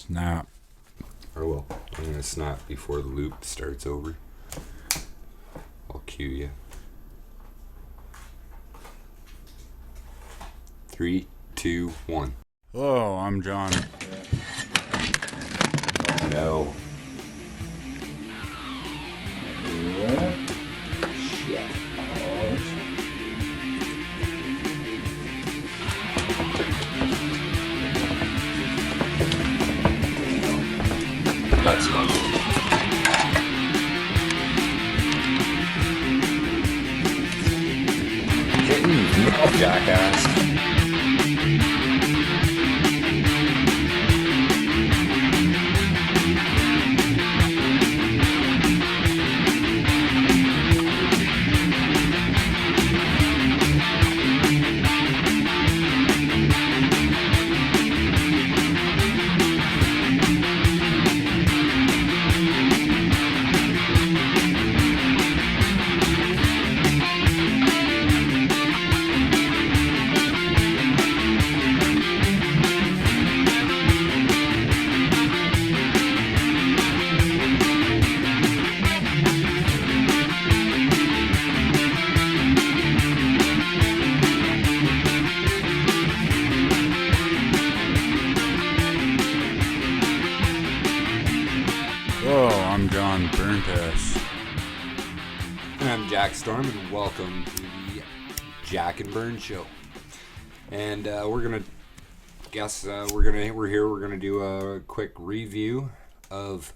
snap. Or well, I'm going to snap before the loop starts over. I'll cue you. 3, 2, 1. Hello, I'm John. No. Let's go. Getting off, jackass. Hello, I'm Jac and Burnz. I'm Jack Storm, and welcome to the Jac and Burnz show. And we're gonna do a quick review of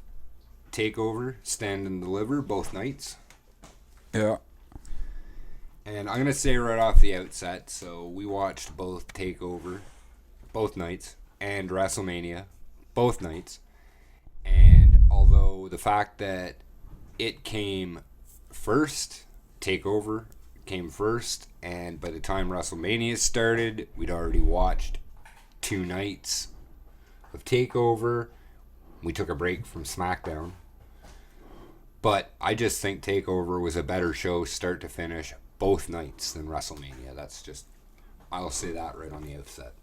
Takeover, Stand and Deliver, both nights. Yeah. And I'm gonna say right off the outset, so we watched both Takeover, both nights, and WrestleMania, both nights. And although the fact that it came first, Takeover came first, and by the time WrestleMania started, we'd already watched 2 nights of Takeover. We took a break from SmackDown. But I just think Takeover was a better show start to finish both nights than WrestleMania. I'll say that right on the outset.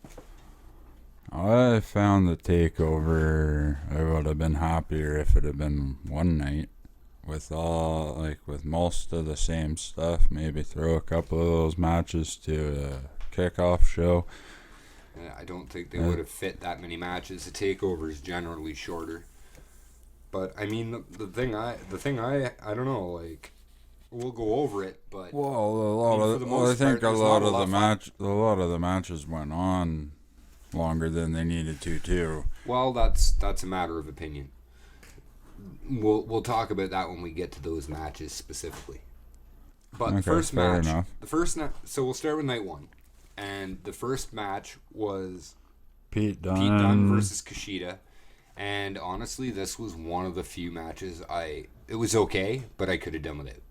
I found the Takeover, I would have been happier if it had been one night. With most of the same stuff. Maybe throw a couple of those matches to a kickoff show. I don't think they would have fit that many matches. The Takeover is generally shorter. But I mean, the thing I don't know. Like, we'll go over it. But a lot of the matches went on longer than they needed to too. Well, that's a matter of opinion. We'll talk about that when we get to those matches specifically. But the first match, so we'll start with night 1. And the first match was Pete Dunne versus Kushida. And honestly, this was one of the few matches it was okay, but I could have done with it.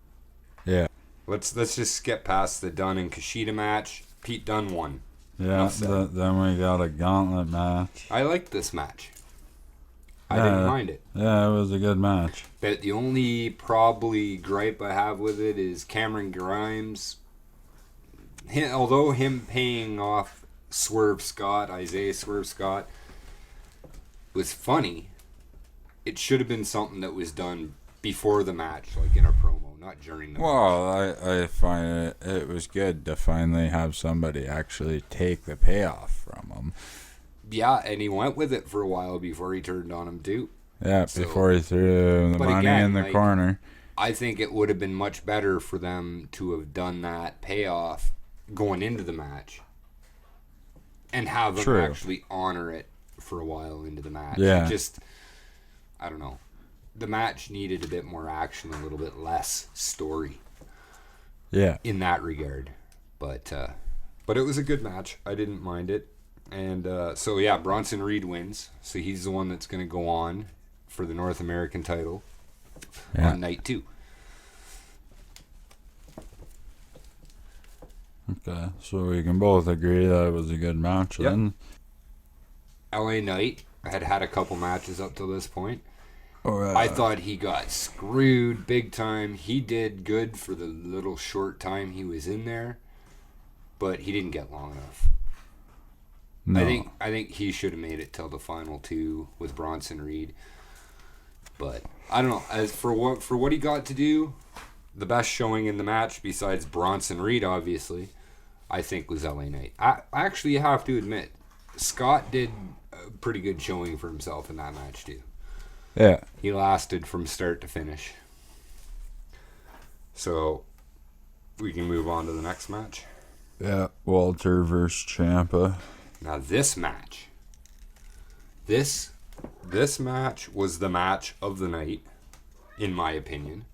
Yeah. Let's just skip past the Dunne and Kushida match. Pete Dunne won. Yeah, then we got a gauntlet match. I liked this match. I didn't mind it. Yeah, it was a good match. But the only probably gripe I have with it is Cameron Grimes. Although him paying off Isaiah Swerve Scott, was funny, it should have been something that was done before the match, like in a promo, not during the match. Well, I find it was good to finally have somebody actually take the payoff from him. Yeah, and he went with it for a while before he turned on him too. Yeah, before he threw the money in the corner. I think it would have been much better for them to have done that payoff going into the match and have them actually honor it for a while into the match. Yeah. I don't know. The match needed a bit more action, a little bit less story. Yeah. In that regard. But it was a good match. I didn't mind it. And Bronson Reed wins. So he's the one that's going to go on for the North American title on night 2. Okay, so we can both agree that it was a good match then. LA Knight had a couple matches up till this point. Right. I thought he got screwed big time. He did good for the little short time he was in there, but he didn't get long enough. No. I think he should have made it till the final 2 with Bronson Reed. But I don't know. As for what he got to do, the best showing in the match besides Bronson Reed, obviously, I think was LA Knight. I actually have to admit, Scott did a pretty good showing for himself in that match too. Yeah. He lasted from start to finish. So we can move on to the next match. Yeah. Walter versus Ciampa. Now this match. This match was the match of the night, in my opinion.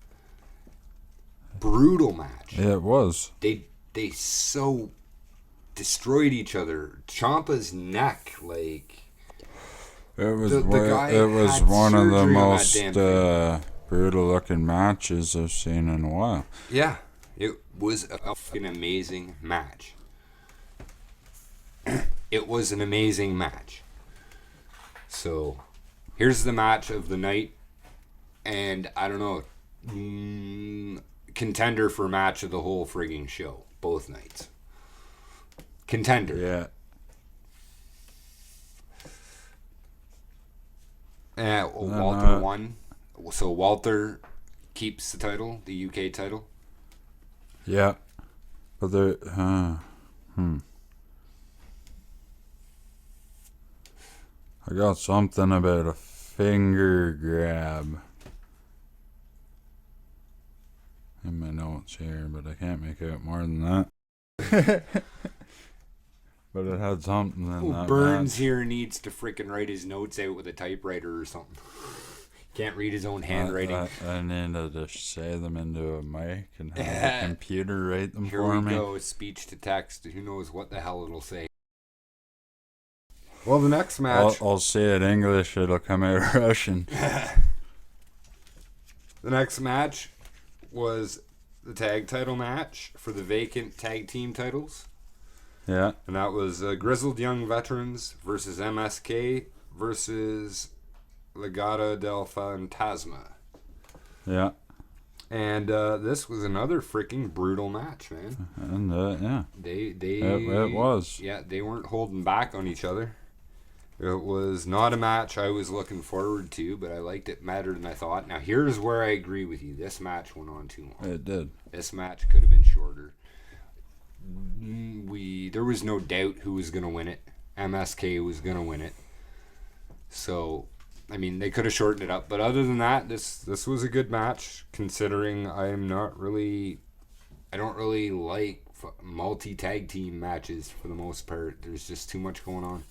Brutal match. Yeah, it was. They so destroyed each other. Ciampa's neck, like, It was the guy it was had one of the surgery on that most damn thing. brutal looking matches I've seen in a while. Yeah, it was a fucking amazing match. It was an amazing match. So, here's the match of the night, and I don't know, contender for match of the whole frigging show, both nights. Contender. Yeah. Walter won. So Walter keeps the title, the UK title. Yeah. But there I got something about a finger grab in my notes here, but I can't make out more than that. But it had something in that Burns match. here needs to freaking write his notes out with a typewriter or something. Can't read his own handwriting. I need to just say them into a mic and have a computer write them Here for we me. go, speech to text. Who knows what the hell it'll say. Well, the next match. I'll say it English, it'll come out Russian. The next match was the tag title match for the vacant tag team titles. Yeah. And that was Grizzled Young Veterans versus MSK versus Legado del Fantasma. Yeah. And this was another freaking brutal match, man. And yeah. It was. Yeah, they weren't holding back on each other. It was not a match I was looking forward to, but I liked it better than I thought. Now, here's where I agree with you. This match went on too long. It did. This match could have been shorter. There was no doubt who was going to win it. MSK was going to win it. So, I mean, they could have shortened it up. But other than that, this was a good match, considering I don't really like multi-tag team matches for the most part. There's just too much going on.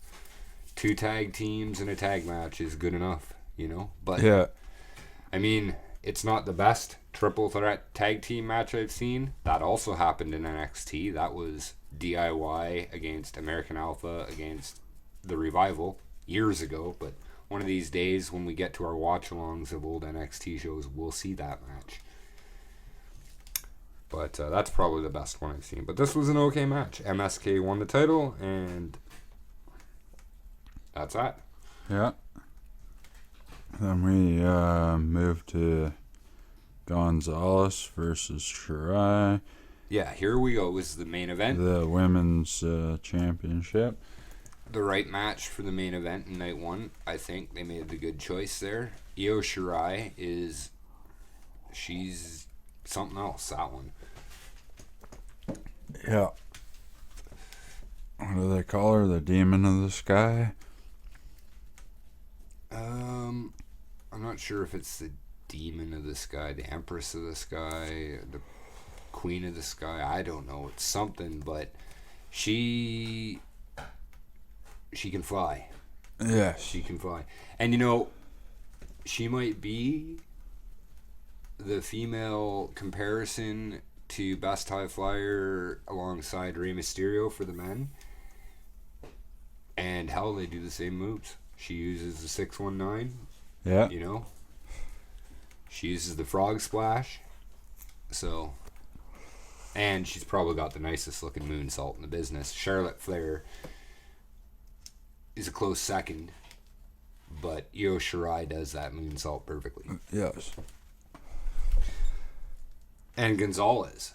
2 tag teams and a tag match is good enough, you know? But, yeah. I mean, it's not the best triple threat tag team match I've seen. That also happened in NXT. That was DIY against American Alpha against the Revival years ago. But one of these days when we get to our watch-alongs of old NXT shows, we'll see that match. But that's probably the best one I've seen. But this was an okay match. MSK won the title, and that's that. Yeah. Then we moved to Gonzalez versus Shirai. Yeah, here we go. This is the main event. The women's championship. The right match for the main event in night 1. I think they made the good choice there. Io Shirai she's something else, that one. Yeah. What do they call her? The Demon of the Sky? I'm not sure if it's the Demon of the Sky, the Empress of the Sky, the Queen of the Sky. I don't know. It's something, but she can fly. Yes. She can fly. And you know, she might be the female comparison to Best High Flyer alongside Rey Mysterio for the men. And hell, they do the same moves. She uses the 619. Yeah. You know? She uses the frog splash. So, and she's probably got the nicest looking moonsault in the business. Charlotte Flair is a close second, but Io Shirai does that moonsault perfectly. Yes. And Gonzalez,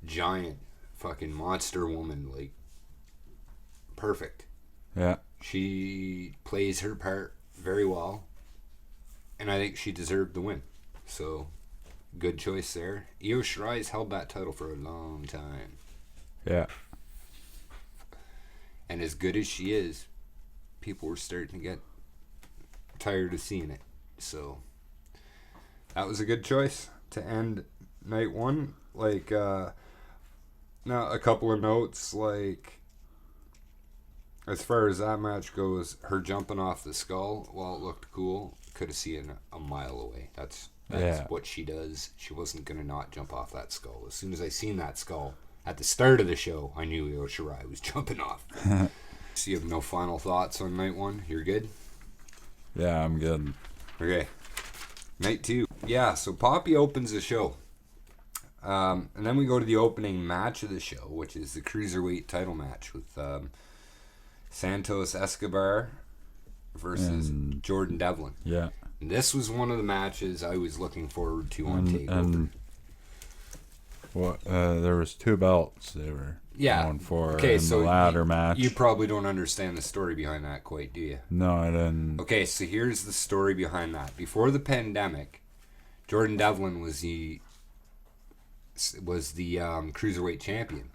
giant fucking monster woman, like perfect. Yeah. She plays her part very well, and I think she deserved the win. So, good choice there. Io Shirai's held that title for a long time. Yeah. And as good as she is, people were starting to get tired of seeing it. So, that was a good choice to end night one. Like, now a couple of notes, like, as far as that match goes, her jumping off the skull, while it looked cool, could have seen it a mile away. That's what she does. She wasn't going to not jump off that skull. As soon as I seen that skull at the start of the show, I knew Io Shirai was jumping off. So you have no final thoughts on night one? You're good? Yeah, I'm good. Okay. Night two. Yeah, so Poppy opens the show. And then we go to the opening match of the show, which is the Cruiserweight title match with Santos Escobar versus Jordan Devlin. Yeah. And this was one of the matches I was looking forward to on TakeOver. And there was 2 belts they were going for in the ladder match. You probably don't understand the story behind that quite, do you? No, I didn't. Okay, so here's the story behind that. Before the pandemic, Jordan Devlin was the Cruiserweight champion.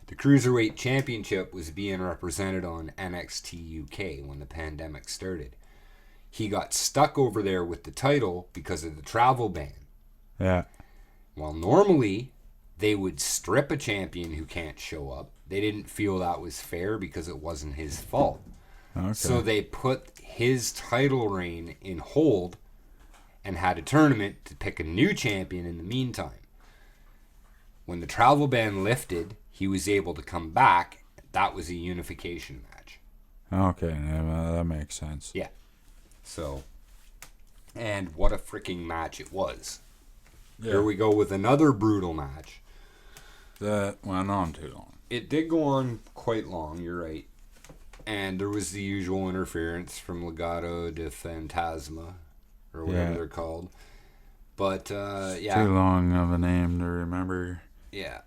The Cruiserweight Championship was being represented on NXT UK when the pandemic started. He got stuck over there with the title because of the travel ban. Yeah. Well, normally they would strip a champion who can't show up. They didn't feel that was fair because it wasn't his fault. Okay. So they put his title reign in hold and had a tournament to pick a new champion in the meantime. When the travel ban lifted, he was able to come back. That was a unification match. Okay, that makes sense. Yeah. So, and what a freaking match it was. Yeah. Here we go with another brutal match. That went on too long. It did go on quite long, you're right. And there was the usual interference from Legado de Fantasma, or whatever they're called. But, yeah. Too long of a name to remember. Yeah.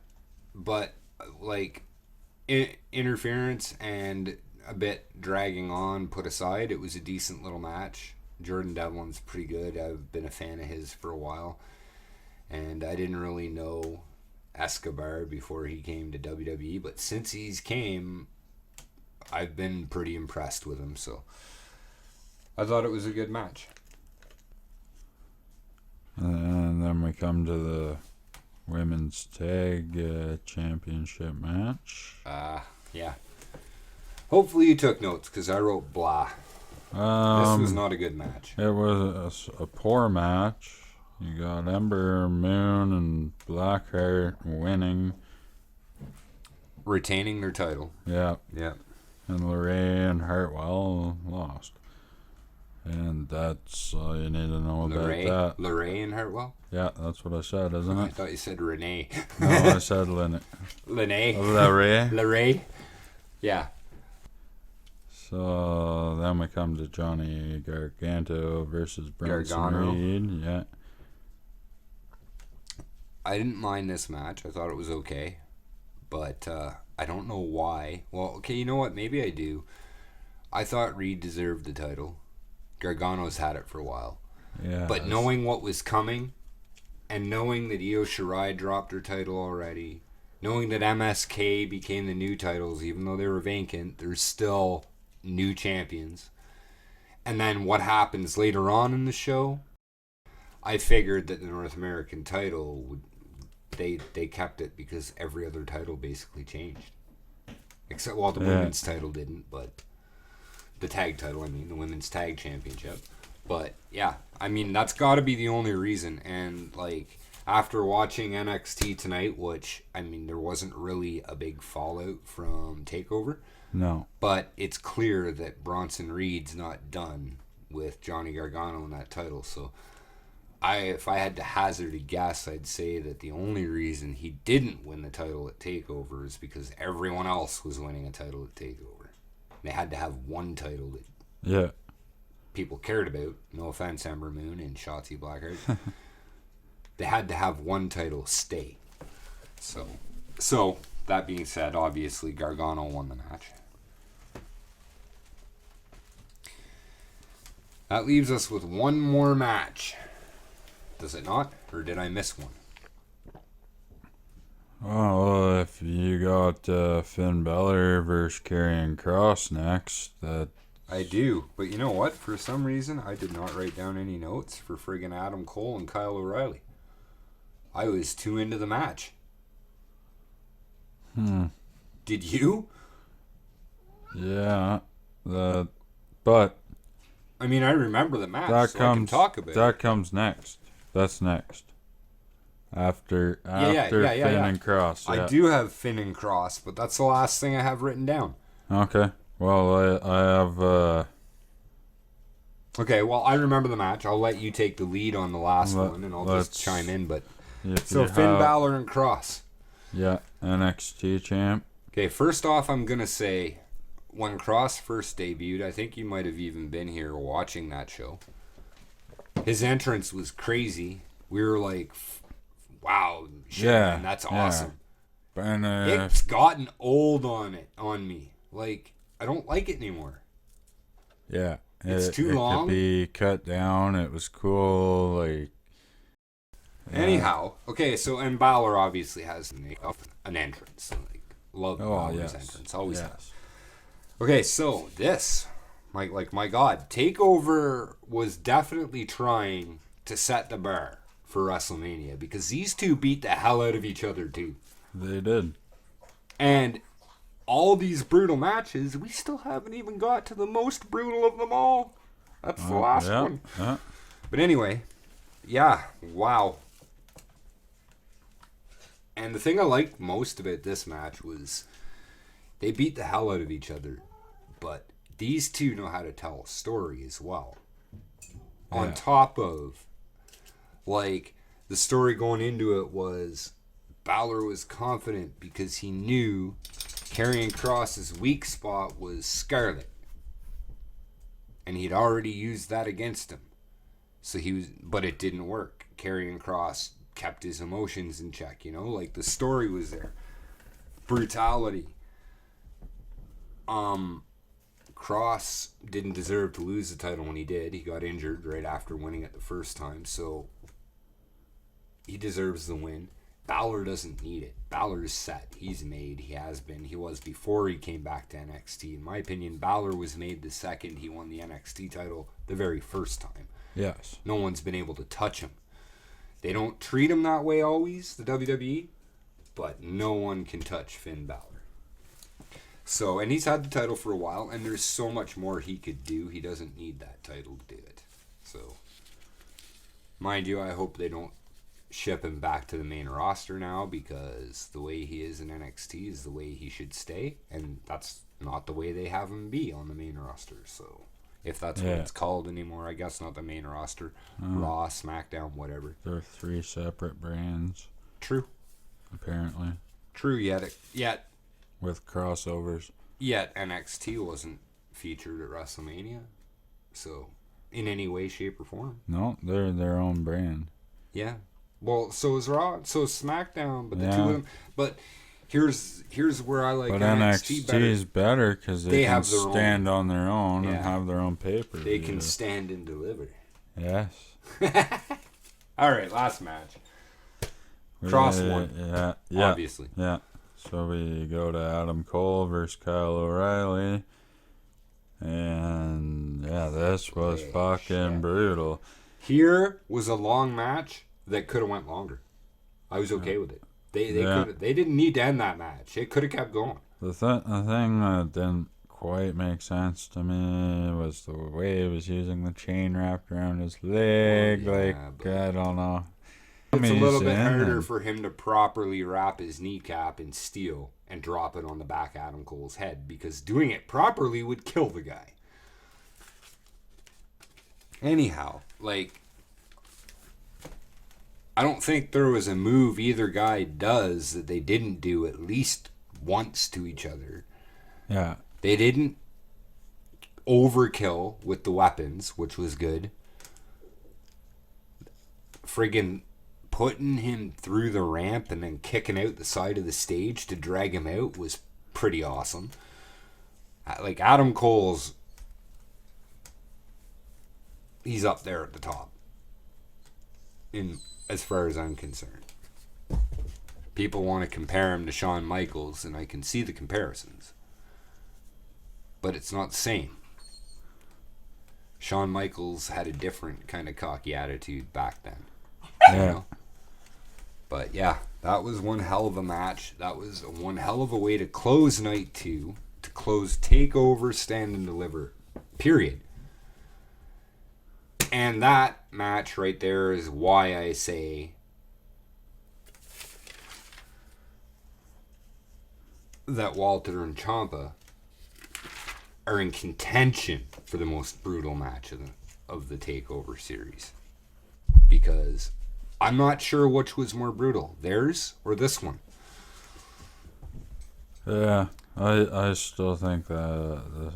But, like, interference and a bit dragging on put aside, it was a decent little match. Jordan Devlin's pretty good. I've been a fan of his for a while. And I didn't really know Escobar before he came to WWE, but since he's came, I've been pretty impressed with him. So I thought it was a good match. And then we come to the women's tag championship match. Yeah. Hopefully you took notes, because I wrote blah. This was not a good match. It was a poor match. You got Ember Moon and Blackheart winning. Retaining their title. Yeah. Yeah. And LeRae and Hartwell lost. And that's all you need to know about that. LeRae and Hartwell? Yeah, that's what I said, isn't it? I thought you said Renee. No, I said Lene. LeRae? Yeah. So then we come to Johnny Gargano versus Bronson Reed. Yeah. I didn't mind this match. I thought it was okay. But I don't know why. Well, okay, you know what? Maybe I do. I thought Reed deserved the title. Gargano's had it for a while. Yeah. But knowing what was coming, and knowing that Io Shirai dropped her title already, knowing that MSK became the new titles, even though they were vacant, there's still new champions. And then what happens later on in the show, I figured that the North American title would they kept it because every other title basically changed. Except, well, the women's title didn't, but the tag title, the women's tag championship. But yeah, that's got to be the only reason. And like, after watching NXT tonight, which there wasn't really a big fallout from TakeOver. No. But it's clear that Bronson Reed's not done with Johnny Gargano in that title. So if I had to hazard a guess, I'd say that the only reason he didn't win the title at TakeOver is because everyone else was winning a title at TakeOver. They had to have one title that people cared about. No offense, Ember Moon and Shotzi Blackheart. They had to have one title stay. So that being said, obviously Gargano won the match. That leaves us with one more match. Does it not? Or did I miss one? Well, if you got Finn Balor versus Karrion Kross next, that I do. But you know what? For some reason, I did not write down any notes for friggin' Adam Cole and Kyle O'Reilly. I was too into the match. Did you? Yeah, but I mean, I remember the match, that so I can talk about that it. comes next. That's next. After Yeah. Finn and Kross. Yeah. I do have Finn and Cross, but that's the last thing I have written down. Okay. Well, I have. Okay, well, I remember the match. I'll let you take the lead on the last one, and I'll just chime in. But so Finn Balor and Cross. Yeah, NXT champ. Okay, first off, I'm gonna say when Cross first debuted, I think you might have even been here watching that show. His entrance was crazy. We were like, "Wow, shit, man, that's awesome." And It's gotten old on me. Like, I don't like it anymore. Yeah. It's too long. It could be cut down. It was cool. Like. Anyhow, okay, so and Balor obviously has an entrance. So, like, love Balor's entrance. Always has. Okay, so this, my God, Takeover was definitely trying to set the bar for WrestleMania because these two beat the hell out of each other too. They did. And all these brutal matches, we still haven't even got to the most brutal of them all. That's the last one. Yeah. But anyway, yeah, wow. And the thing I liked most about this match was they beat the hell out of each other, but these two know how to tell a story as well. Yeah. On top of, like, the story going into it was Balor was confident because he knew Karrion Kross's weak spot was Scarlet. And he'd already used that against him. But it didn't work. Karrion Kross kept his emotions in check, like the story was there. Brutality. Kross didn't deserve to lose the title when he did. He got injured right after winning it the first time, so he deserves the win. Balor doesn't need it. Balor's set. He's made. He has been. He was before he came back to NXT. In my opinion, Balor was made the second he won the NXT title the very first time. Yes. No one's been able to touch him. They don't treat him that way always, the WWE, but no one can touch Finn Balor. So, and he's had the title for a while, and there's so much more he could do. He doesn't need that title to do it. So, mind you, I hope they don't ship him back to the main roster now, because the way he is in NXT is the way he should stay, and that's not the way they have him be on the main roster. So, if that's what it's called anymore, I guess not the main roster. Raw, SmackDown, whatever. They're 3 separate brands. True. Apparently. True, yet with crossovers. Yet NXT wasn't featured at WrestleMania. So, in any way, shape, or form. No, they're their own brand. Yeah. Well, so is Raw, so is SmackDown, but the two of them. But here's where I like NXT better. is better because they can stand on their own and have their own paper. They can stand and deliver. Yes. All right, last match. Cross one. Yeah. Obviously. Yeah. So we go to Adam Cole versus Kyle O'Reilly. And this was fucking brutal. Here was a long match that could have went longer. I was okay with it. They didn't need to end that match. It could have kept going. The thing that didn't quite make sense to me was the way he was using the chain wrapped around his leg. I don't know. It's a little bit harder for him to properly wrap his kneecap in steel and drop it on the back of Adam Cole's head, because doing it properly would kill the guy. Anyhow, I don't think there was a move either guy does that they didn't do at least once to each other. Yeah. They didn't overkill with the weapons, which was good. Friggin' putting him through the ramp and then kicking out the side of the stage to drag him out was pretty awesome. Adam Cole's he's up there at the top. In as far as I'm concerned. People want to compare him to Shawn Michaels, and I can see the comparisons. But it's not the same. Shawn Michaels had a different kind of cocky attitude back then. Yeah. You know? But yeah, that was one hell of a match. That was one hell of a way to close night 2, to close TakeOver, Stand and Deliver. Period. And that match right there is why I say that Walter and Ciampa are in contention for the most brutal match of the TakeOver series. Because I'm not sure which was more brutal, theirs or this one. Yeah, I still think that the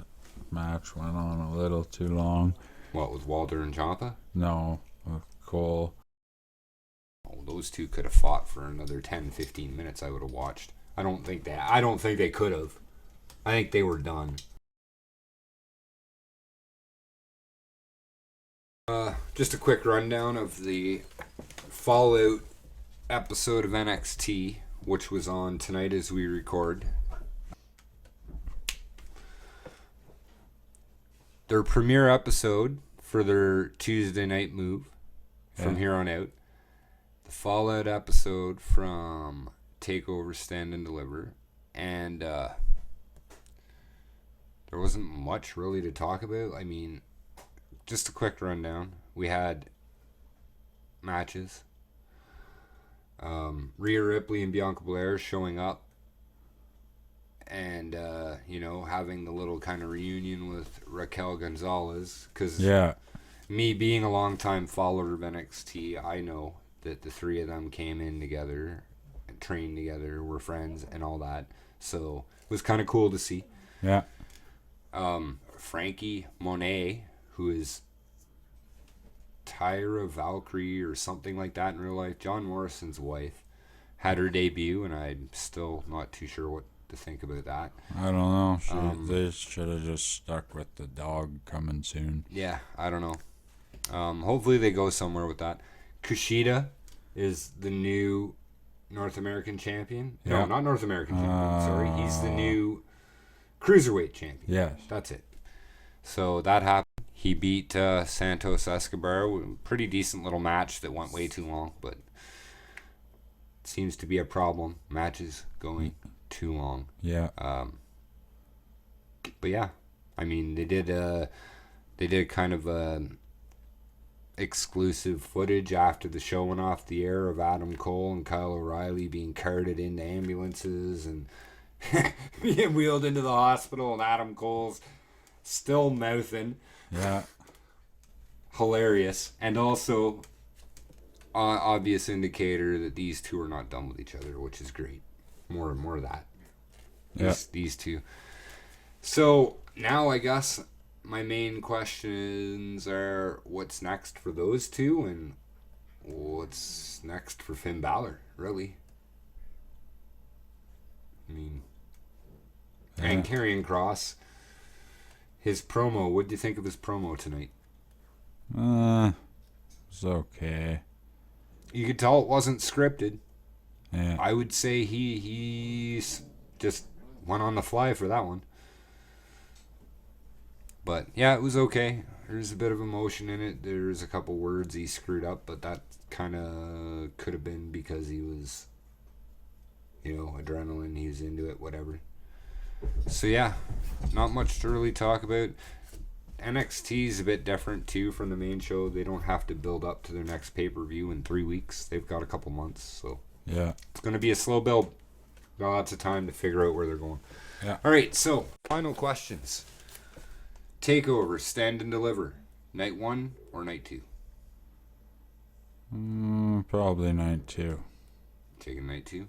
match went on a little too long. What, with Walter and Ciampa? No, with Cole. Oh, those two could have fought for another 10-15 minutes. I would have watched. I don't think they could have. I think they were done. Just a quick rundown of the Fallout episode of NXT, which was on tonight as we record. Their premiere episode for their Tuesday night move from here on out. The Fallout episode from TakeOver, Stand and Deliver. And there wasn't much really to talk about. I mean, just a quick rundown. We had matches. Rhea Ripley and Bianca Belair showing up. And, having the little kind of reunion with Raquel Gonzalez. Because me being a longtime follower of NXT, I know that the three of them came in together, and trained together, were friends, and all that. So it was kind of cool to see. Yeah. Frankie Monet, who is Tyra Valkyrie or something like that in real life, John Morrison's wife, had her debut, and I'm still not too sure what to think about that. I don't know. They should have just stuck with the dog coming soon. Yeah, I don't know. Hopefully they go somewhere with that. Kushida is the new North American champion. Yeah. No, not North American champion. Sorry, he's the new Cruiserweight champion. Yes. That's it. So that happened. He beat Santos Escobar. Pretty decent little match that went way too long, but it seems to be a problem. Matches going too long. Yeah. But yeah, I mean they did kind of exclusive footage after the show went off the air of Adam Cole and Kyle O'Reilly being carted into ambulances and being wheeled into the hospital, and Adam Cole's still mouthing. Yeah. Hilarious. And also obvious indicator that these two are not done with each other, which is great. More and more of that. These two. So now I guess my main questions are what's next for those two and what's next for Finn Balor, really. I mean, and Karrion Kross, his promo, what do you think of his promo tonight? It's okay. You could tell it wasn't scripted. Yeah. I would say he's just went on the fly for that one. But yeah, it was okay. There's a bit of emotion in it. There's a couple words he screwed up, but that kind of could have been because he was, adrenaline. He was into it, whatever. So yeah, not much to really talk about. NXT is a bit different too from the main show. They don't have to build up to their next pay-per-view in 3 weeks. They've got a couple months, so Yeah. it's going to be a slow build. Got lots of time to figure out where they're going. Yeah. All right, so final questions. TakeOver, Stand and Deliver, night 1 or night 2? Probably night 2. Taking night 2.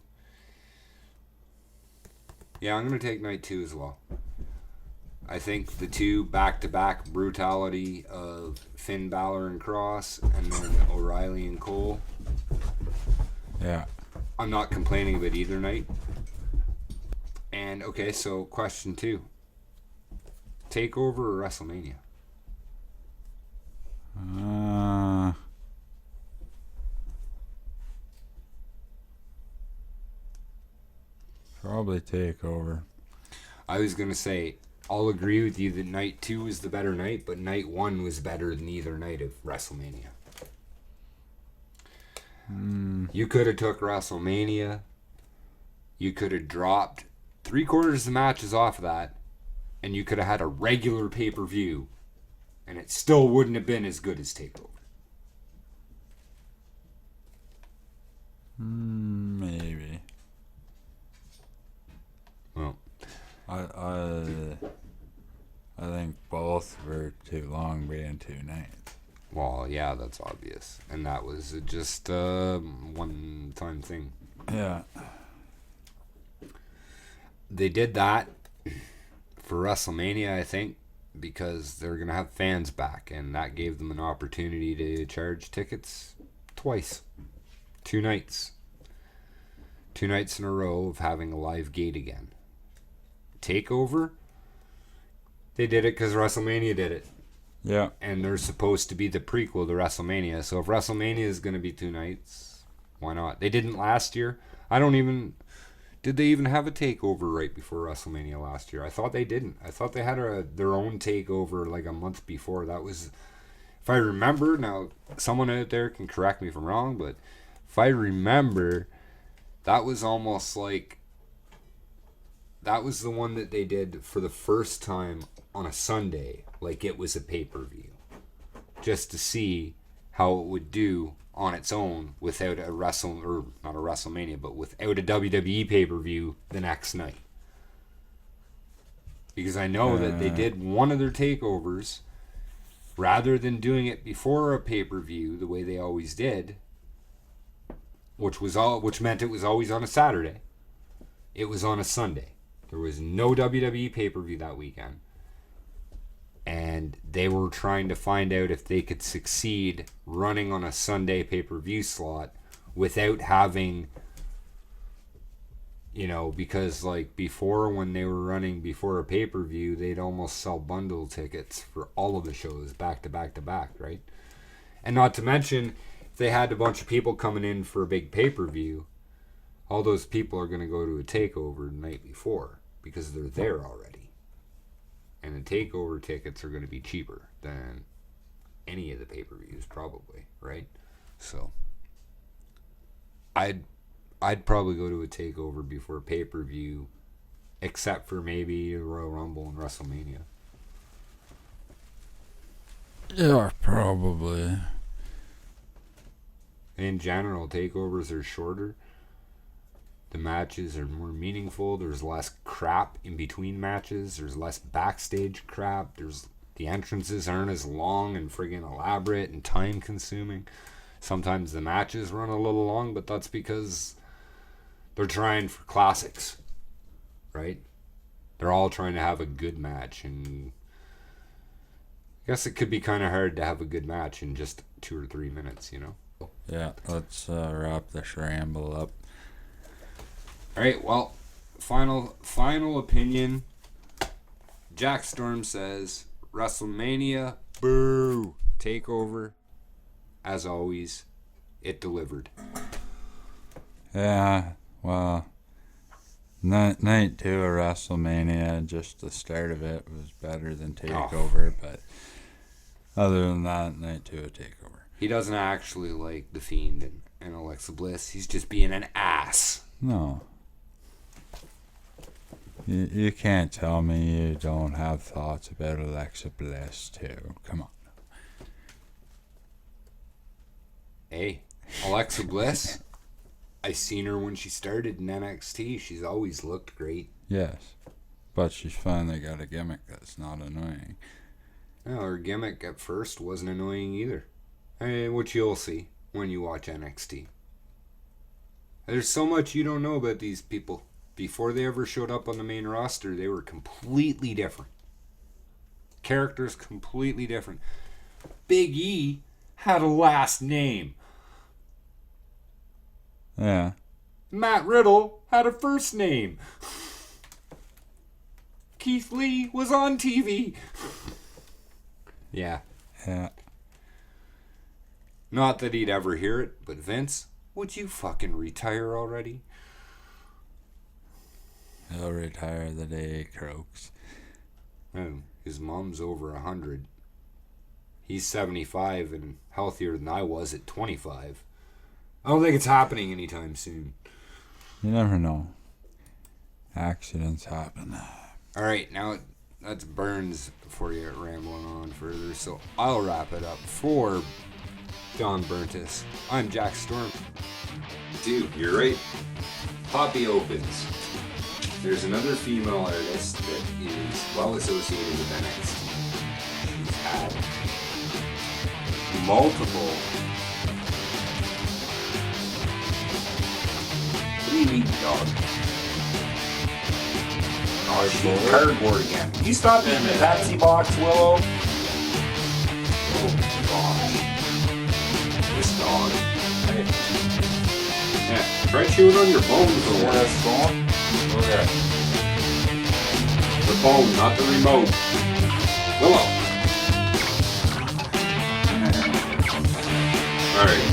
Yeah, I'm going to take night 2 as well. I think the two back-to-back brutality of Finn Balor and Cross, and then O'Reilly and Cole. Yeah. I'm not complaining about either night. And, okay, so question 2. TakeOver or WrestleMania? probably Takeover. I was going to say, I'll agree with you that night 2 was the better night, but night 1 was better than either night of WrestleMania. You could have took WrestleMania. You could have dropped 3/4 of the matches off of that, and you could have had a regular pay-per-view, and it still wouldn't have been as good as Takeover. Maybe. Well, I think both were too long being 2 nights. well, yeah, that's obvious. And that was just a one-time thing. Yeah. They did that for WrestleMania, I think, because they're going to have fans back, and that gave them an opportunity to charge tickets twice. 2 nights. 2 nights in a row of having a live gate again. Takeover, they did it because WrestleMania did it. Yeah. And they're supposed to be the prequel to WrestleMania. So if WrestleMania is going to be 2 nights, why not? They didn't last year. Did they even have a takeover right before WrestleMania last year? I thought they didn't. I thought they had their own takeover like a month before. That was, if I remember, now someone out there can correct me if I'm wrong, but if I remember, that was almost like, that was the one that they did for the first time on a Sunday, like it was a pay-per-view, just to see how it would do on its own without not a WrestleMania, but without a WWE pay-per-view the next night. Because I know that they did one of their takeovers, rather than doing it before a pay-per-view the way they always did, which meant it was always on a Saturday. It was on a Sunday. There was no WWE pay-per-view that weekend. And they were trying to find out if they could succeed running on a Sunday pay-per-view slot without having, because like before, when they were running before a pay-per-view, they'd almost sell bundle tickets for all of the shows back to back to back, right? And not to mention, if they had a bunch of people coming in for a big pay-per-view, all those people are going to go to a takeover the night before because they're there already. And the takeover tickets are going to be cheaper than any of the pay-per-views, probably, right? So, I'd probably go to a takeover before a pay-per-view, except for maybe Royal Rumble and WrestleMania. Yeah, probably. In general, takeovers are shorter. The matches are more meaningful. There's less crap in between matches. There's less backstage crap. The entrances aren't as long and friggin' elaborate and time consuming. Sometimes the matches run a little long, but that's because they're trying for classics, right? They're all trying to have a good match, and I guess it could be kind of hard to have a good match in just 2 or 3 minutes, Yeah, let's wrap this ramble up. All right, well, final opinion. Jack Storm says, WrestleMania, boo. Takeover, as always, it delivered. Yeah, well, night 2 of WrestleMania, just the start of it was better than Takeover, but other than that, night 2 of Takeover. He doesn't actually like The Fiend and Alexa Bliss. He's just being an ass. No. You can't tell me you don't have thoughts about Alexa Bliss, too. Come on. Hey, Alexa Bliss, I seen her when she started in NXT. She's always looked great. Yes, but she's finally got a gimmick that's not annoying. No, her gimmick at first wasn't annoying either. Which you'll see when you watch NXT. There's so much you don't know about these people. Before they ever showed up on the main roster, they were completely different. Characters completely different. Big E had a last name. Yeah. Matt Riddle had a first name. Keith Lee was on TV. Yeah. Yeah. Not that he'd ever hear it, but Vince, would you fucking retire already? He'll retire the day he croaks. Oh, his mom's over 100. He's 75 and healthier than I was at 25. I don't think it's happening anytime soon. You never know. Accidents happen. All right, now that's Burnz before you get rambling on further. So I'll wrap it up for Don Burntis. I'm Jack Storm. Dude, you're right. Poppy opens. There's another female artist that is well associated with NXT. She's had multiple 3-week dog. Oh, she's cardboard again. You stop eating the Pepsi box, Willow? Oh gosh. This dog. Hey. Yeah, try chewing on your bone for once. Okay. The phone, not the remote. Willow. Alright.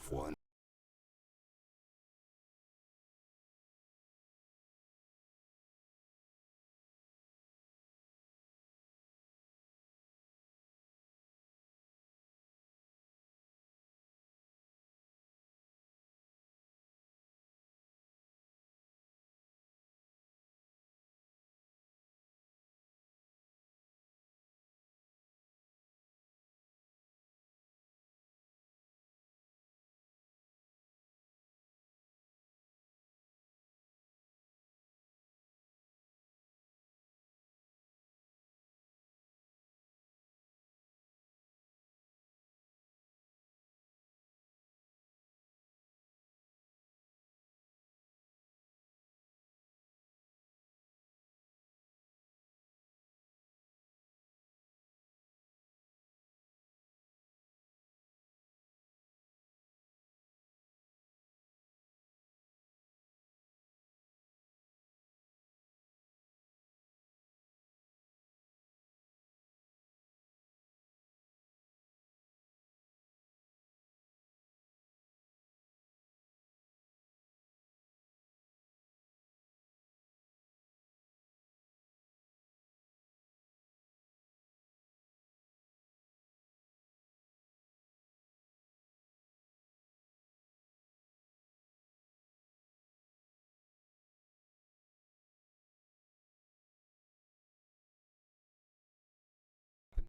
off one.